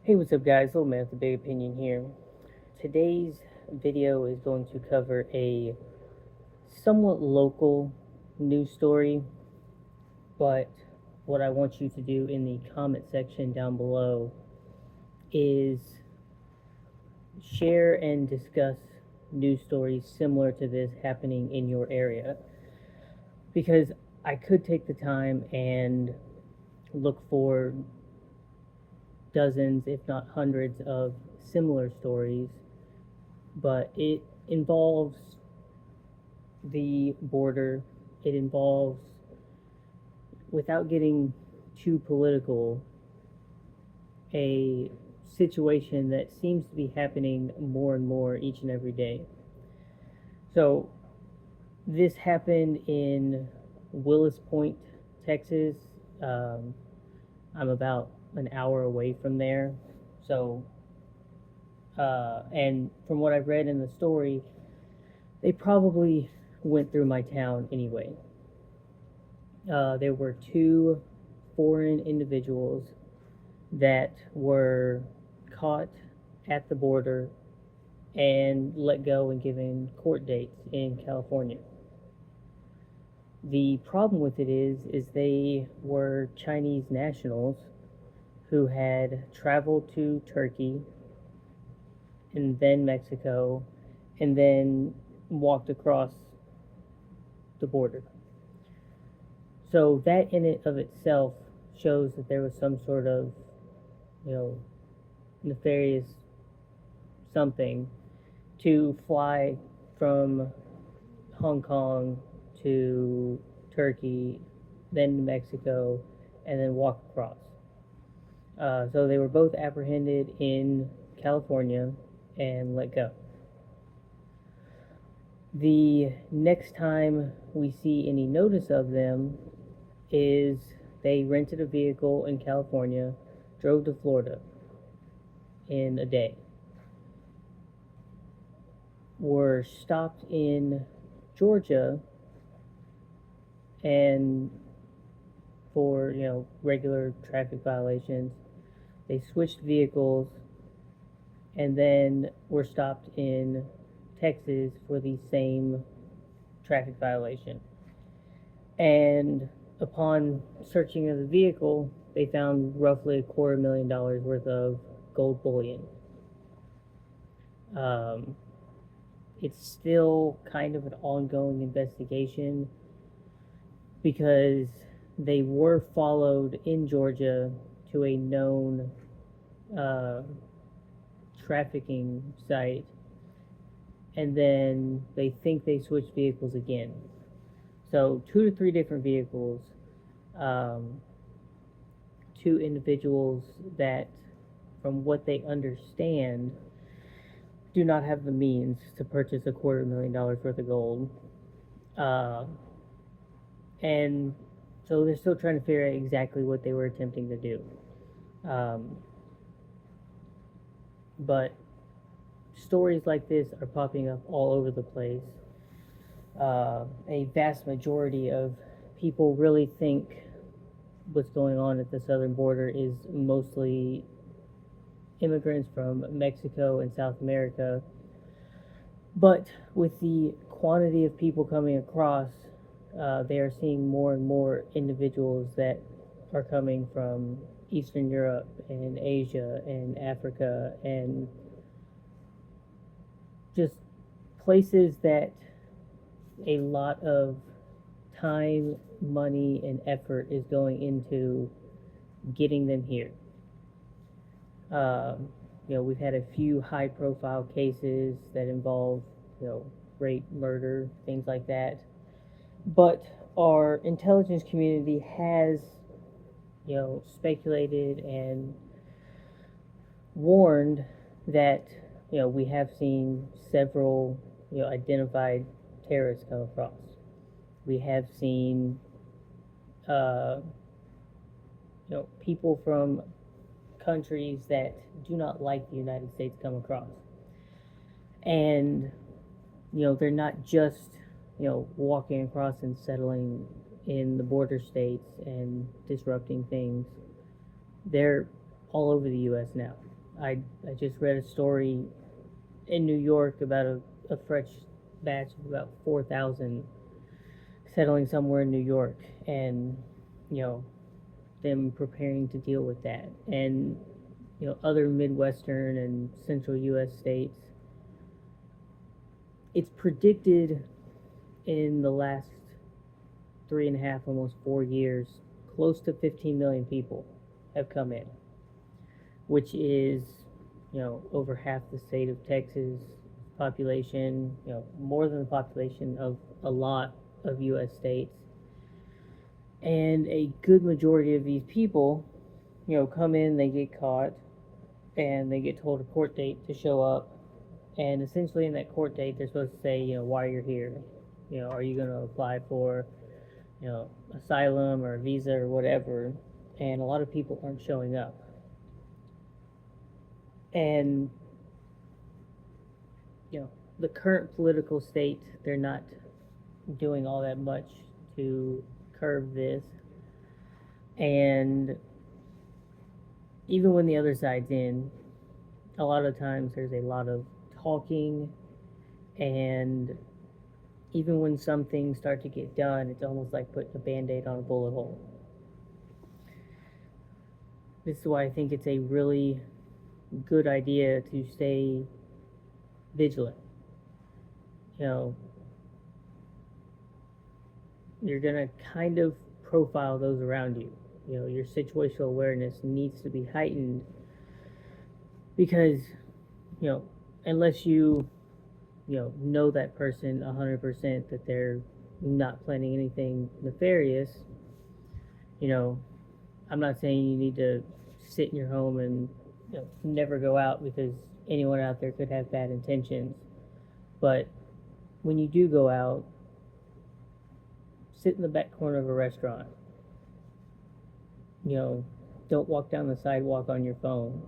Hey, what's up, guys? Little man with a big opinion here. Today's video is going to cover a somewhat local news story, but what I want you to do in the comment section down below is share and discuss news stories similar to this happening in your area. Because I could take the time and look for dozens, if not hundreds, of similar stories, but it involves the border. It involves, without getting too political, a situation that seems to be happening more and more each and every day. So, this happened in Willis Point, Texas. Um, I'm about an hour away from there. So, and from what I've read in the story, they probably went through my town anyway. There were two foreign individuals that were caught at the border and let go and given court dates in California. The problem with it is they were Chinese nationals who had traveled to Turkey and then Mexico and then walked across the border. So that in it of itself shows that there was some sort of, nefarious something to fly from Hong Kong to Turkey, then to Mexico, and then walk across. So they were both apprehended in California and let go. The next time we see any notice of them is they rented a vehicle in California, drove to Florida in a day, were stopped in Georgia and for regular traffic violations. They switched vehicles and then were stopped in Texas for the same traffic violation. And upon searching of the vehicle, they found roughly $250,000 worth of gold bullion. It's still kind of an ongoing investigation because they were followed in Georgia to a known trafficking site, and then they think they switched vehicles again. So 2 to 3 different vehicles, two individuals that, from what they understand, do not have the means to purchase $250,000 worth of gold. And so they're still trying to figure out exactly what they were attempting to do. But stories like this are popping up all over the place. A vast majority of people really think what's going on at the southern border is mostly immigrants from Mexico and South America. But with the quantity of people coming across, they are seeing more and more individuals that are coming from Eastern Europe and Asia and Africa and just places that a lot of time, money, and effort is going into getting them here. We've had a few high-profile cases that involve, rape, murder, things like that. But our intelligence community has, speculated and warned that, we have seen several, identified terrorists come across. We have seen, people from countries that do not like the United States come across. And, they're not just, walking across and settling in the border states and disrupting things. They're all over the U.S. now. I just read a story in New York about a fresh batch of about 4,000 settling somewhere in New York, and you know them preparing to deal with that, and other Midwestern and Central U.S. states. It's predicted in the last 3.5, almost 4 years, close to 15 million people have come in, which is, over half the state of Texas population, more than the population of a lot of U.S. states. And a good majority of these people, come in, they get caught, and they get told a court date to show up. And essentially, in that court date, they're supposed to say, why you're here. Are you going to apply for, asylum or visa or whatever? And a lot of people aren't showing up. And, the current political state, they're not doing all that much to curb this. And even when the other side's in, a lot of times there's a lot of talking, and even when some things start to get done, it's almost like putting a band-aid on a bullet hole. This is why I think it's a really good idea to stay vigilant. You're going to kind of profile those around you. Your situational awareness needs to be heightened because, unless you know that person 100% that they're not planning anything nefarious, I'm not saying you need to sit in your home and never go out, because anyone out there could have bad intentions. But when you do go out, sit in the back corner of a restaurant. Don't walk down the sidewalk on your phone.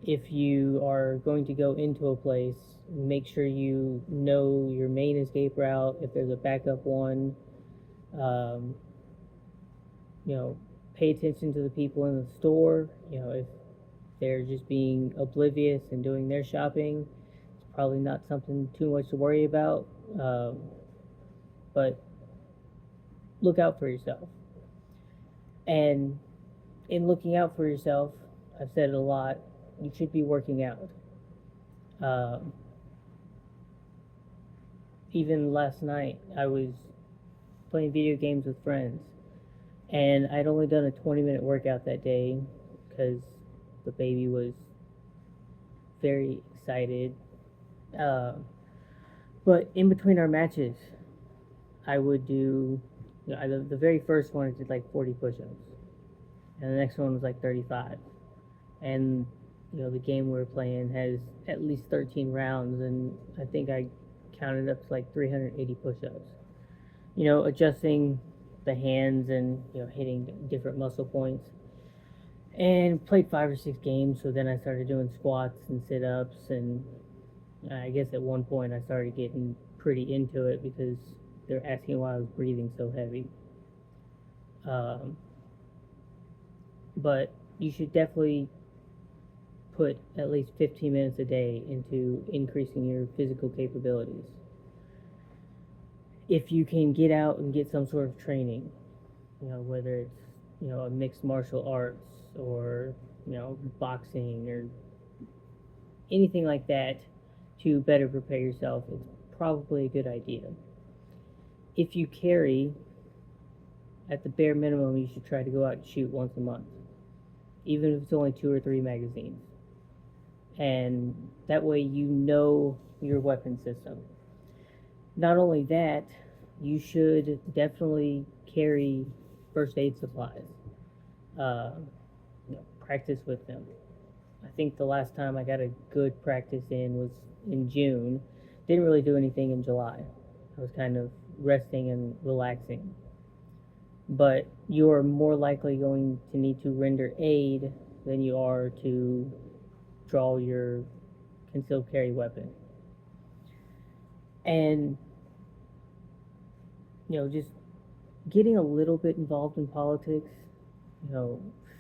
If you are going to go into a place, make sure you know your main escape route, if there's a backup one. Pay attention to the people in the store. If they're just being oblivious and doing their shopping, it's probably not something too much to worry about. But look out for yourself. And in looking out for yourself, I've said it a lot, you should be working out. Even last night, I was playing video games with friends, and I'd only done a 20-minute workout that day because the baby was very excited. But in between our matches, I would do, the very first one I did like 40 push-ups, and the next one was like 35. And the game we were playing has at least 13 rounds, and I think I counted up to like 380 push-ups. Adjusting the hands and hitting different muscle points. And played 5 or 6 games. So then I started doing squats and sit-ups, and I guess at one point I started getting pretty into it because they're asking why I was breathing so heavy. But you should definitely put at least 15 minutes a day into increasing your physical capabilities. If you can get out and get some sort of training, whether it's a mixed martial arts or boxing or anything like that to better prepare yourself, it's probably a good idea. If you carry, at the bare minimum, you should try to go out and shoot once a month, even if it's only 2 or 3 magazines. And that way your weapon system. Not only that, you should definitely carry first aid supplies. Practice with them. I think the last time I got a good practice in was in June. Didn't really do anything in July. I was kind of resting and relaxing. But you are more likely going to need to render aid than you are to draw your concealed carry weapon. And just getting a little bit involved in politics,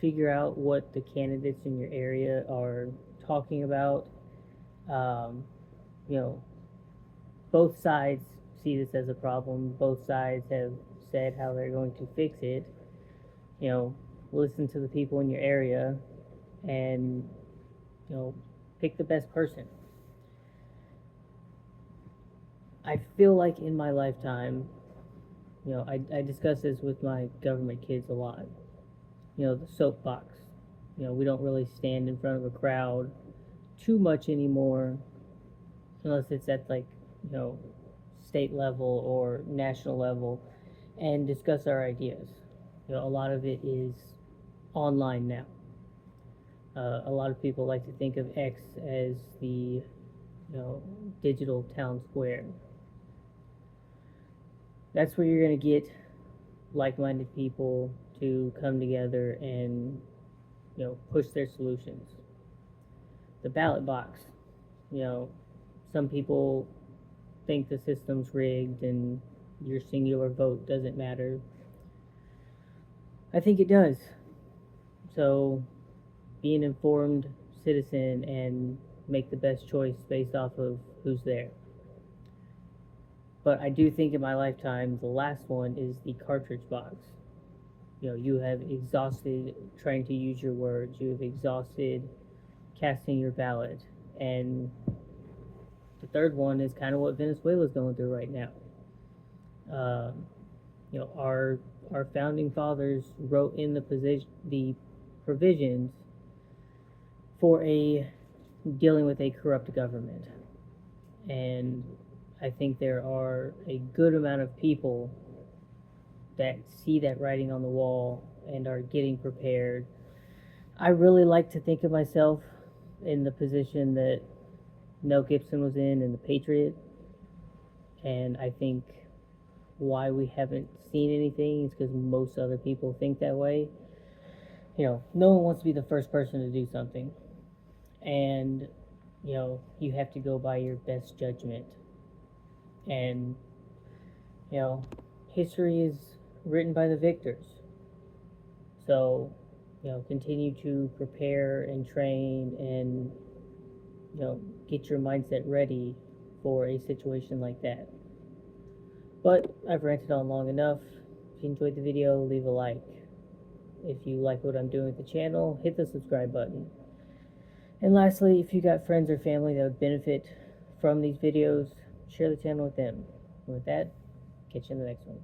figure out what the candidates in your area are talking about. Um, you know, both sides see this as a problem. Both sides have said how they're going to fix it. You know, listen to the people in your area and, pick the best person. I feel like in my lifetime, I discuss this with my government kids a lot. The soapbox. We don't really stand in front of a crowd too much anymore, unless it's at like, you know, state level or national level, and discuss our ideas. A lot of it is online now. A lot of people like to think of X as the, digital town square. That's where you're going to get like-minded people to come together and, push their solutions. The ballot box. Some people think the system's rigged and your singular vote doesn't matter. I think it does. So be an informed citizen and make the best choice based off of who's there. But I do think in my lifetime, the last one is the cartridge box. You have exhausted trying to use your words. You have exhausted casting your ballot. And the third one is kind of what Venezuela is going through right now. Our founding fathers wrote in the provisions for dealing with a corrupt government, and I think there are a good amount of people that see that writing on the wall and are getting prepared. I really like to think of myself in the position that Mel Gibson was in The Patriot, and I think why we haven't seen anything is because most other people think that way. No one wants to be the first person to do something, and you have to go by your best judgment. And history is written by the victors. So continue to prepare and train and get your mindset ready for a situation like that. But I've ranted on long enough. If you enjoyed the video, leave a like. If you like what I'm doing with the channel, hit the subscribe button. And lastly, if you got friends or family that would benefit from these videos, share the channel with them. And with that, catch you in the next one.